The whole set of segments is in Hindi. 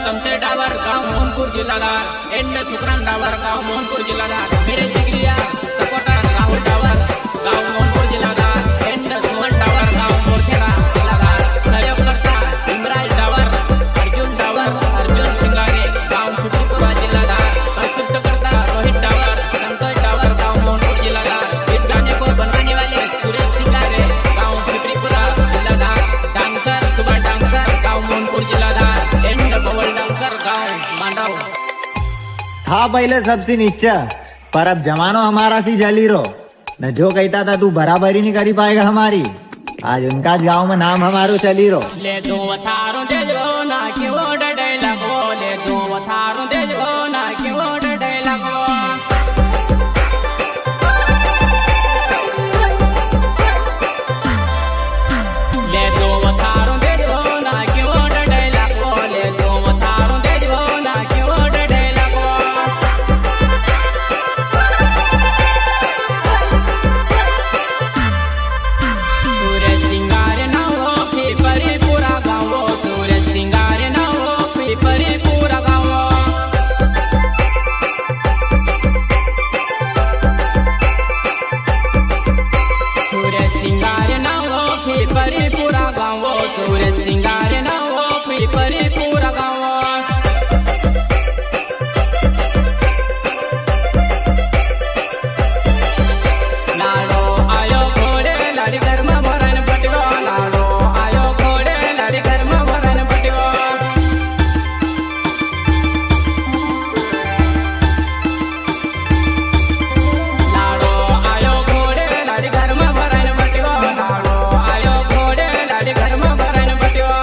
तमसे डावर गांव मोहनपुर जिल्हादार एंड सुखराम डावर गांव मोहनपुर जिल्हादार मेरे जिगरिया सपोर्टर राहुल डावर गांव मोहनपुर जिल्हादार एंड सुमन डावर गांव मोरखेड़ा जिल्हादार सहयोगकर्ता इमराज डावर अर्जुन सिंगारे गांव फुटपुरा जिल्हादार प्रस्तुतकर्ता रोहित डावर संतोष डावर गांव मोहनपुर जिल्हादार इस गाने को बनाने वाले सुरेश सिंगारे गांव फुटपुरा जिल्हादार डांसर सुभाष डांसर गांव मोहनपुर जिल्हादार एंड बवल डांसर गांव मांडव था पहले सबसे नीचे पर अब जमानो हमारा सी जली रो न जो कहता था तू बराबरी नहीं करी पाएगा हमारी आज उनका गांव में नाम हमारो चली रो ले दो थारो दे जो ना कि वो डडे लगो ले दो थारो दे जो ना कि वो डडे लगो ले दो थारो दे जो ना कि वो डडे लगो ले दो थारो दे जो ना कि वो डडे लगो सूरज सिंगार ना हो पीपरी पूरा गाँव सूरज सिंगार ना हो पीपरी पूरा गाँव सूरज सिंगार ना हो पीपरी पूरा गाँव सूरज सिंगार ना हो पीपरी पूरा गाँव लाडो आयो घोड़े लाडी घर में भरन पटवा लाडो आयो घोड़े लाडी घर में भरन पटवा लाडो आयो घोड़े लाडी घर में भरन पटवा लाडो आयो घोड़े लाडी घर में भरन पटवा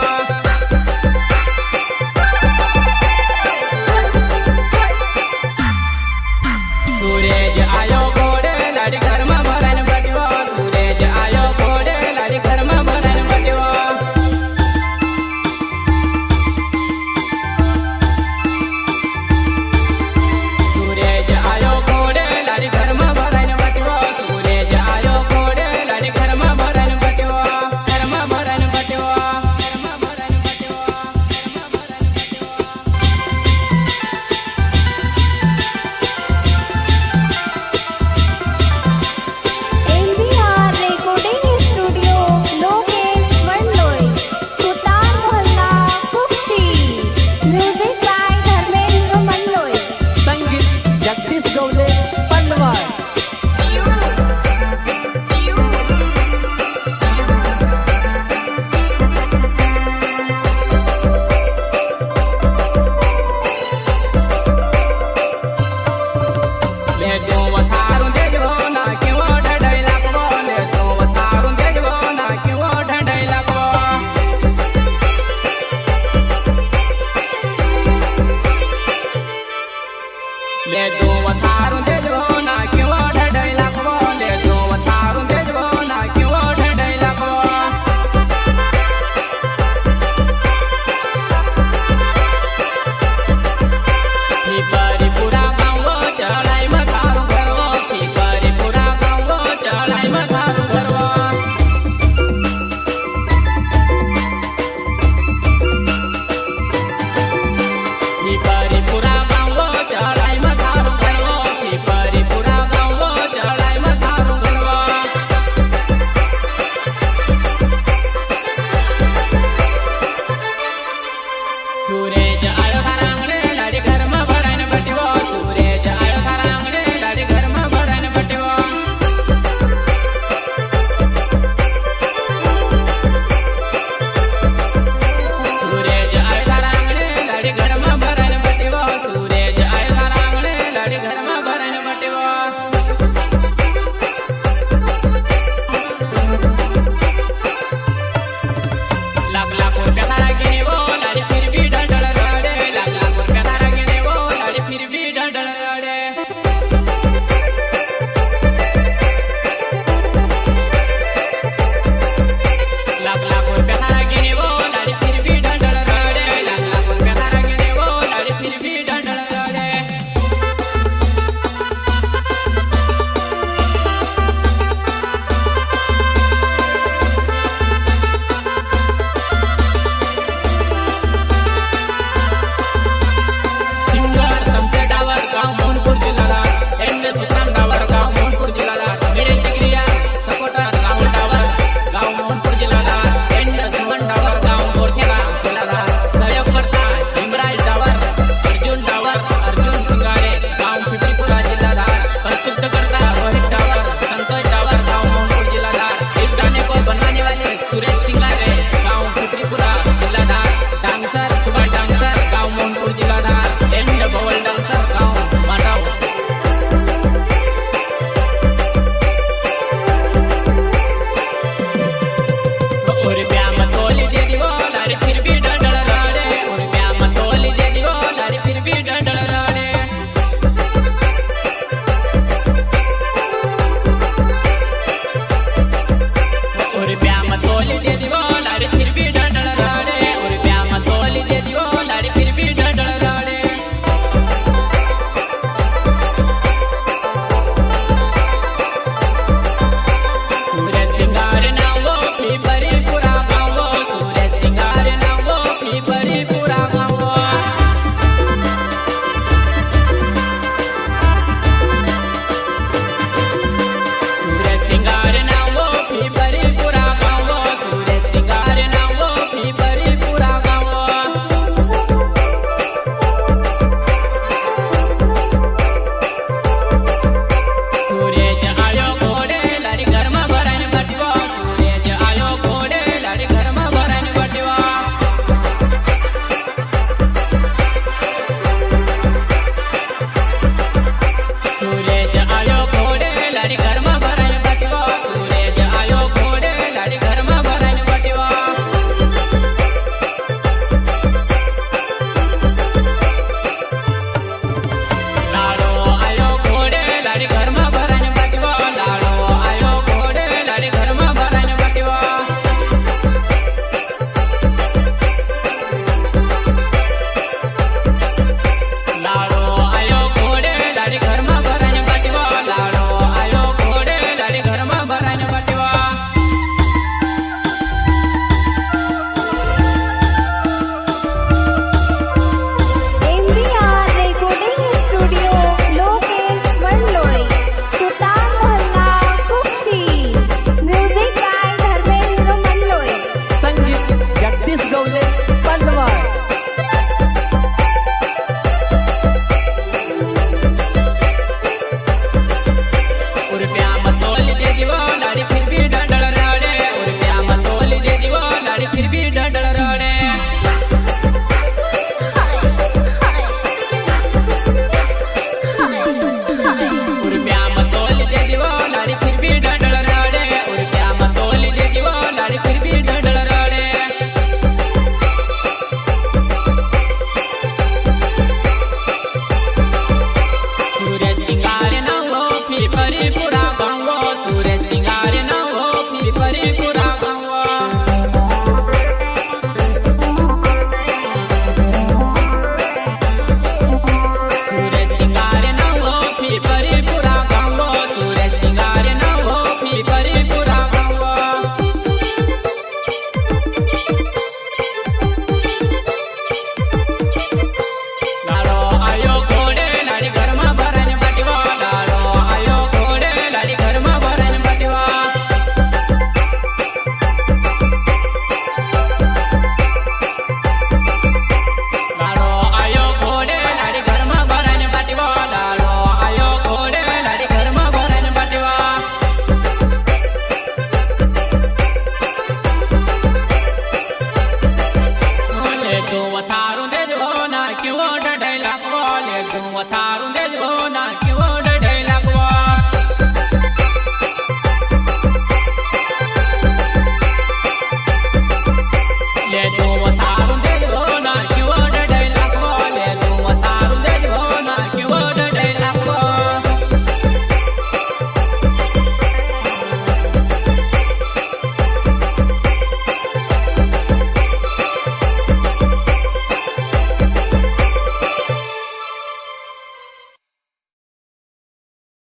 पूरा